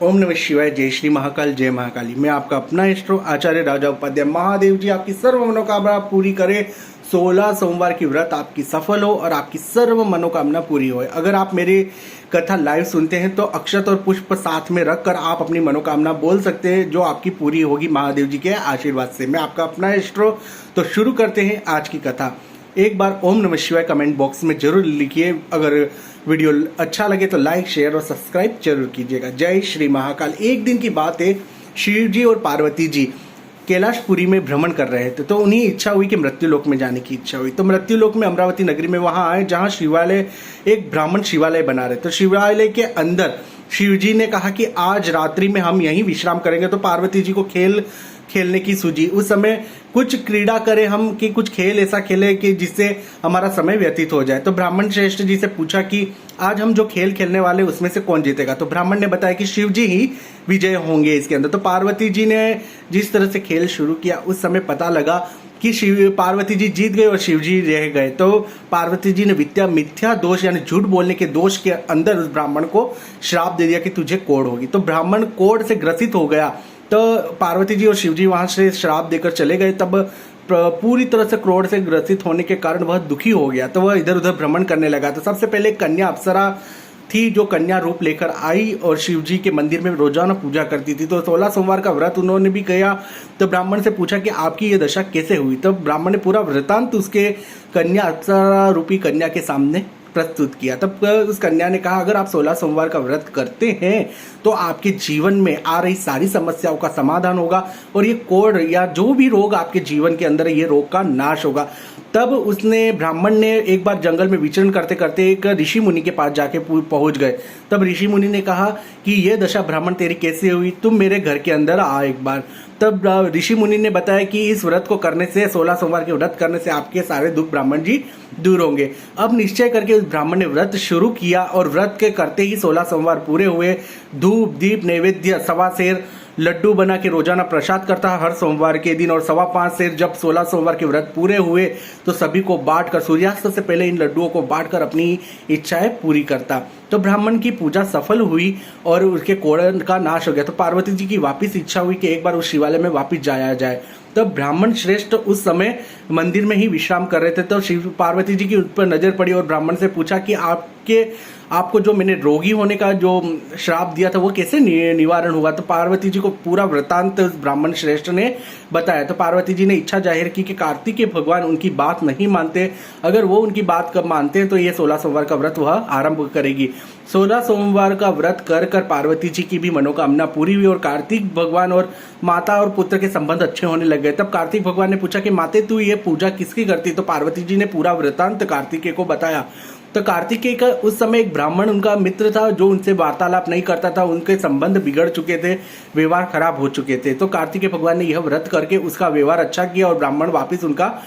ओम नमः शिवाय। जय श्री महाकाल, जय महाकाली। मैं आपका अपना इष्ट आचार्य राजा उपाध्याय। महादेव जी आपकी सर्व मनोकामना पूरी करे। 16 सोमवार की व्रत आपकी सफल हो और आपकी सर्व मनोकामना पूरी हो। अगर आप मेरी कथा लाइव सुनते हैं तो अक्षत और पुष्प साथ में रखकर आप अपनी मनोकामना बोल सकते हैं, जो आपकी पूरी होगी महादेव जी के आशीर्वाद से। मैं आपका अपना इष्ट। तो शुरू करते हैं आज की कथा। एक बार ओम नमः शिवाय कमेंट बॉक्स में जरूर लिखिए। अगर वीडियो अच्छा लगे तो लाइक, शेयर और सब्सक्राइब जरूर कीजिएगा। जय श्री महाकाल। एक दिन की बात है, शिव जी और पार्वती जी कैलाशपुरी में भ्रमण कर रहे थे, तो उन्हें इच्छा हुई कि मृत्युलोक में जाने की इच्छा हुई। तो मृत्युलोक में अमरावती नगरी में वहां आए, जहां शिवालय, एक ब्राह्मण शिवालय बना रहे। तो शिवालय के अंदर शिव जी ने कहा कि आज रात्रि में हम यहीं विश्राम करेंगे। तो पार्वती जी को खेलने की सूझी। उस समय कुछ क्रीड़ा करें हम, कि कुछ खेल ऐसा खेले कि जिससे हमारा समय व्यतीत हो जाए। तो ब्राह्मण श्रेष्ठ जी से पूछा कि आज हम जो खेल खेलने वाले उसमें से कौन जीतेगा। तो ब्राह्मण ने बताया कि शिव जी ही विजय होंगे इसके अंदर। तो पार्वती जी ने जिस तरह से खेल शुरू किया, उस समय पता लगा कि पार्वती जी जीत गए और शिव जी रह गए। तो पार्वती जी ने मिथ्या दोष यानी झूठ बोलने के दोष के अंदर उस ब्राह्मण को श्राप दे दिया कि तुझे कोढ़ होगी। तो ब्राह्मण कोढ़ से ग्रसित हो गया। तो पार्वती जी और शिव जी वहां से श्राप देकर चले गए। तब पूरी तरह से क्रोध से ग्रसित होने के कारण वह दुखी हो गया। तो वह इधर उधर भ्रमण करने लगा। तो सबसे पहले कन्या अप्सरा थी, जो कन्या रूप लेकर आई और शिव जी के मंदिर में रोजाना पूजा करती थी। तो 16 सोमवार का व्रत उन्होंने भी किया। तो ब्राह्मण से पूछा कि आपकी ये दशा कैसे हुई। तो ब्राह्मण ने पूरा वृतांत उसके कन्या अप्सरा रूपी कन्या के सामने प्रस्तुत किया। तब उस कन्या ने कहा, अगर आप 16 सोमवार का व्रत करते हैं तो आपके जीवन में आ रही सारी समस्याओं का समाधान होगा और ये कोढ़ या जो भी रोग आपके जीवन के अंदर है, ये रोग का नाश होगा। तब ब्राह्मण ने एक बार जंगल में विचरण करते करते एक ऋषि मुनि के पास जाके पहुंच गए। तब ऋषि मुनि ने कहा कि ये दशा ब्राह्मण तेरी कैसे हुई, तुम मेरे घर के अंदर आ एक बार। तब ऋषि मुनि ने बताया कि इस व्रत को करने से, 16 सोमवार के व्रत करने से आपके सारे दुख ब्राह्मण जी दूर होंगे। अब निश्चय करके उस ब्राह्मण ने व्रत शुरू किया और व्रत के करते ही 16 सोमवार पूरे हुए। धूप दीप नैवेद्य 1.25 सेर लड्डू बना के रोजाना प्रसाद करता है हर सोमवार के दिन, और 5.25 सेर जब 16 सोमवार के व्रत पूरे हुए तो सभी को बांटकर, सूर्यास्त से पहले इन लड्डुओं को बांटकर अपनी इच्छाएं पूरी करता। तो ब्राह्मण की पूजा सफल हुई और उसके कोढ़ का नाश हो गया। तो पार्वती जी की वापिस इच्छा हुई कि एक बार उस शिवालय में वापिस जाया जाए। तब ब्राह्मण श्रेष्ठ उस समय मंदिर में ही विश्राम कर रहे थे। तो शिव पार्वती जी की उन पर नजर पड़ी और ब्राह्मण से पूछा कि आपको जो मैंने रोगी होने का जो श्राप दिया था वो कैसे निवारण हुआ। तो पार्वती जी को पूरा वृतांत उस ब्राह्मण श्रेष्ठ ने बताया। तो पार्वती जी ने इच्छा जाहिर की कि कार्तिकेय भगवान उनकी बात नहीं मानते, अगर वो उनकी बात कब मानते हैं तो ये 16 सोमवार का व्रत वह आरंभ करेगी। 16 सोमवार का व्रत कर पार्वती जी की भी मनोकामना पूरी हुई और कार्तिक भगवान और माता और पुत्र के संबंध अच्छे होने लग गए। तब कार्तिक भगवान ने पूछा कि माते तू ये पूजा किसकी करती। तो पार्वती जी ने पूरा वृतांत कार्तिकेय को बताया। तो कार्तिकेय का उस समय एक ब्राह्मण उनका मित्र था, जो उनसे वार्तालाप नहीं करता था, उनके संबंध बिगड़ चुके थे, व्यवहार खराब हो चुके थे। तो कार्तिकेय भगवान ने यह व्रत करके उसका व्यवहार अच्छा किया और ब्राह्मण वापिस उनका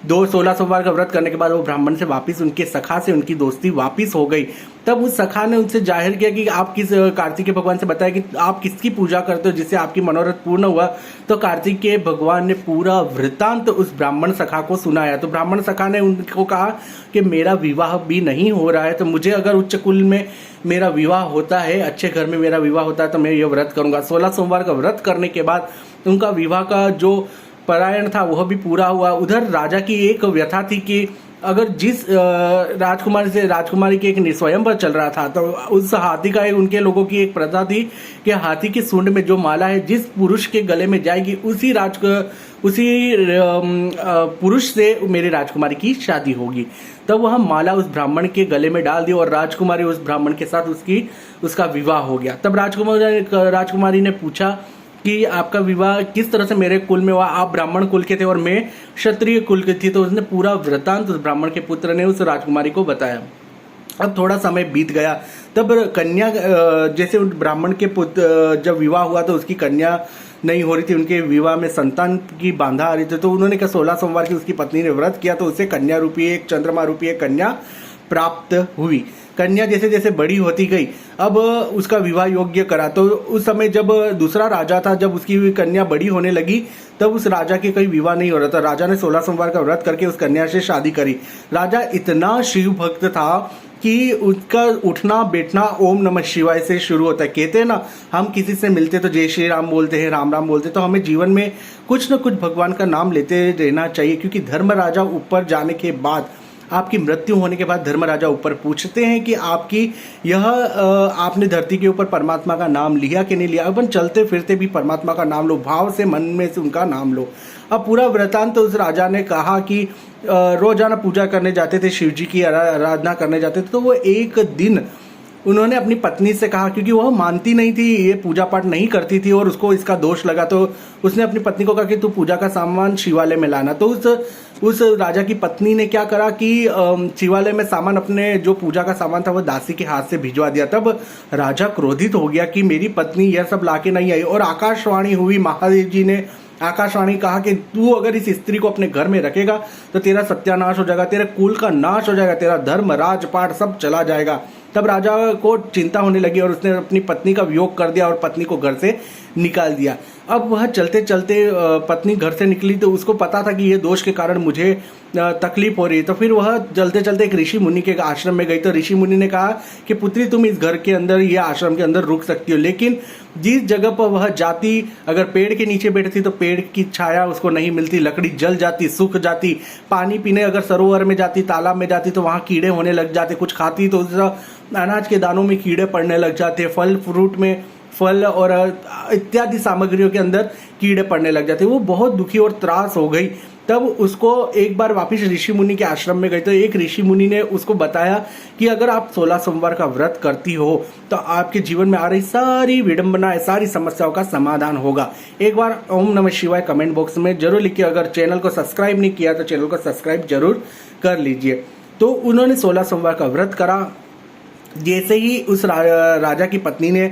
16 सोमवार का व्रत करने के बाद वो ब्राह्मण से वापिस, उनके सखा से उनकी दोस्ती वापिस हो गई। तब उस सखा ने उनसे जाहिर किया कि आप कार्तिकेय भगवान से बताया कि आप किसकी पूजा करते हो जिससे आपकी मनोरथ पूर्ण हुआ। तो कार्तिकेय भगवान ने पूरा वृतांत उस ब्राह्मण सखा को सुनाया। तो ब्राह्मण सखा ने उनको कहा कि मेरा विवाह भी नहीं हो रहा है, तो मुझे अगर उच्च कुल में मेरा विवाह होता है, अच्छे घर में मेरा विवाह होता है, तो मैं ये व्रत करूंगा। 16 सोमवार का व्रत करने के बाद उनका विवाह का जो परायण था वह भी पूरा हुआ। उधर राजा की एक व्यथा थी कि अगर जिस राजकुमारी के एक स्वयंवर चल रहा था, तो उस हाथी का उनके लोगों की एक प्रथा थी कि हाथी के सूंड में जो माला है जिस पुरुष के गले में जाएगी उसी पुरुष से मेरी राजकुमारी की शादी होगी। तब वह माला उस ब्राह्मण के गले में डाल दी और राजकुमारी उस ब्राह्मण के साथ उसका विवाह हो गया। तब राजकुमारी ने पूछा कि आपका विवाह किस तरह से मेरे कुल में हुआ, आप ब्राह्मण कुल के थे और मैं क्षत्रिय कुल की थी। तो उसने पूरा वृतांत उस ब्राह्मण के पुत्र ने उस राजकुमारी को बताया। अब थोड़ा समय बीत गया। तब कन्या, जैसे ब्राह्मण के पुत्र जब विवाह हुआ तो उसकी कन्या नहीं हो रही थी, उनके विवाह में संतान की बाधा आ रही थी। तो उन्होंने कहा 16 सोमवार की उसकी पत्नी ने व्रत किया तो उसे कन्या रूपी एक चंद्रमा रूपी एक कन्या प्राप्त हुई। कन्या जैसे जैसे बड़ी होती गई, अब उसका विवाह योग्य करा। तो उस समय जब दूसरा राजा था, जब उसकी कन्या बड़ी होने लगी तब उस राजा के कहीं विवाह नहीं हो रहा था। राजा ने 16 सोमवार का व्रत करके उस कन्या से शादी करी। राजा इतना शिव भक्त था कि उसका उठना बैठना ओम नमः शिवाय से शुरू होता है। कहते हैं ना, हम किसी से मिलते तो जय श्री राम बोलते हैं, राम राम बोलते हैं, तो हमें जीवन में कुछ न कुछ भगवान का नाम लेते रहना चाहिए। क्योंकि धर्मराजा ऊपर जाने के बाद, आपकी मृत्यु होने के बाद धर्मराजा ऊपर पूछते हैं कि आपकी आपने धरती के ऊपर परमात्मा का नाम लिया कि नहीं लिया। अपन चलते फिरते भी परमात्मा का नाम लो, भाव से मन में से उनका नाम लो। अब पूरा वृतांत तो उस राजा ने कहा कि रोजाना पूजा करने जाते थे, शिव जी की आराधना करने जाते थे। तो वो एक दिन उन्होंने अपनी पत्नी से कहा, क्योंकि वह मानती नहीं थी, ये पूजा पाठ नहीं करती थी और उसको इसका दोष लगा, तो उसने अपनी पत्नी को कहा कि तू पूजा का सामान शिवालय में लाना। तो उस राजा की पत्नी ने क्या करा कि शिवालय में सामान, अपने जो पूजा का सामान था वो दासी के हाथ से भिजवा दिया। तब राजा क्रोधित हो गया कि मेरी पत्नी यह सब लाके नहीं आई। और आकाशवाणी हुई, महादेव जी ने आकाशवाणी कहा कि तू अगर इस स्त्री को अपने घर में रखेगा तो तेरा सत्यानाश हो जाएगा, तेरे कुल का नाश हो जाएगा, तेरा धर्म राजपाट सब चला जाएगा। तब राजा को चिंता होने लगी और उसने अपनी पत्नी का वियोग कर दिया और पत्नी को घर से निकाल दिया। अब वह चलते चलते पत्नी घर से निकली तो उसको पता था कि ये दोष के कारण मुझे तकलीफ हो रही है। तो फिर वह चलते चलते एक ऋषि मुनि के आश्रम में गई। तो ऋषि मुनि ने कहा कि पुत्री, तुम इस घर के अंदर, ये आश्रम के अंदर रुक सकती हो, लेकिन जिस जगह पर वह जाती, अगर पेड़ के नीचे बैठती तो पेड़ की छाया उसको नहीं मिलती, लकड़ी जल जाती, सूख जाती। पानी पीने अगर सरोवर में जाती, तालाब में जाती तो वहां कीड़े होने लग जाते। कुछ खाती तो अनाज के दानों में कीड़े पड़ने लग जाते, फल फ्रूट में, फल और इत्यादि सामग्रियों के अंदर कीड़े पड़ने लग जाते। वो बहुत दुखी और त्रास हो गई। तब उसको एक बार वापस ऋषि मुनि के आश्रम में गई तो एक ऋषि मुनि ने उसको बताया कि अगर आप 16 सोमवार का व्रत करती हो तो आपके जीवन में आ रही सारी विडंबनाएं, सारी समस्याओं का समाधान होगा। एक बार ओम नमः शिवाय कमेंट बॉक्स में जरूर लिखिए। अगर चैनल को सब्सक्राइब नहीं किया तो चैनल को सब्सक्राइब जरूर कर लीजिए। तो उन्होंने 16 सोमवार का व्रत करा। जैसे ही उस राजा की पत्नी ने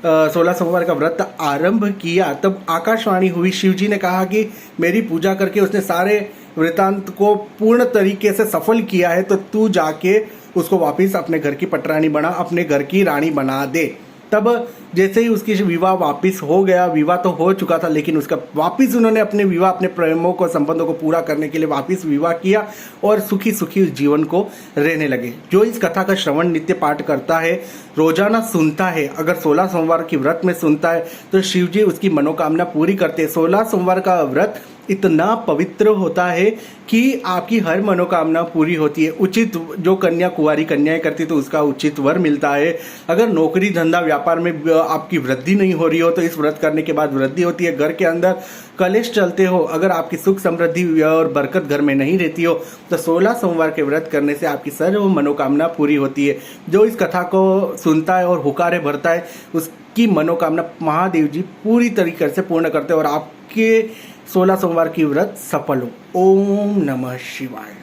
16 सोमवार का व्रत आरंभ किया, तब आकाशवाणी हुई। शिव जी ने कहा कि मेरी पूजा करके उसने सारे वृतांत को पूर्ण तरीके से सफल किया है, तो तू जाके उसको वापस अपने घर की पटरानी बना, अपने घर की रानी बना दे। तब जैसे ही उसकी विवाह वापस हो गया, विवाह तो हो चुका था लेकिन उसका वापस उन्होंने अपने विवाह, अपने प्रेमों को, संबंधों को पूरा करने के लिए वापस विवाह किया और सुखी सुखी उस जीवन को रहने लगे। जो इस कथा का श्रवण नित्य पाठ करता है, रोजाना सुनता है, अगर 16 सोमवार की व्रत में सुनता है तो शिव जी उसकी मनोकामना पूरी करते हैं। 16 सोमवार का व्रत इतना पवित्र होता है कि आपकी हर मनोकामना पूरी होती है। उचित, जो कन्या कुंवारी कन्याएं करती तो उसका उचित वर मिलता है। अगर नौकरी धंधा व्यापार में आपकी वृद्धि नहीं हो रही हो तो इस व्रत करने के बाद वृद्धि होती है। घर के अंदर कलेश चलते हो, अगर आपकी सुख समृद्धि और बरकत घर में नहीं रहती हो तो 16 सोमवार के व्रत करने से आपकी सर्व मनोकामना पूरी होती है। जो इस कथा को सुनता है और हुकारे भरता है उसकी मनोकामना महादेव जी पूरी तरीके से पूर्ण करते हैं और आपके 16 सोमवार की व्रत सफल हो। ओम नमः शिवाय।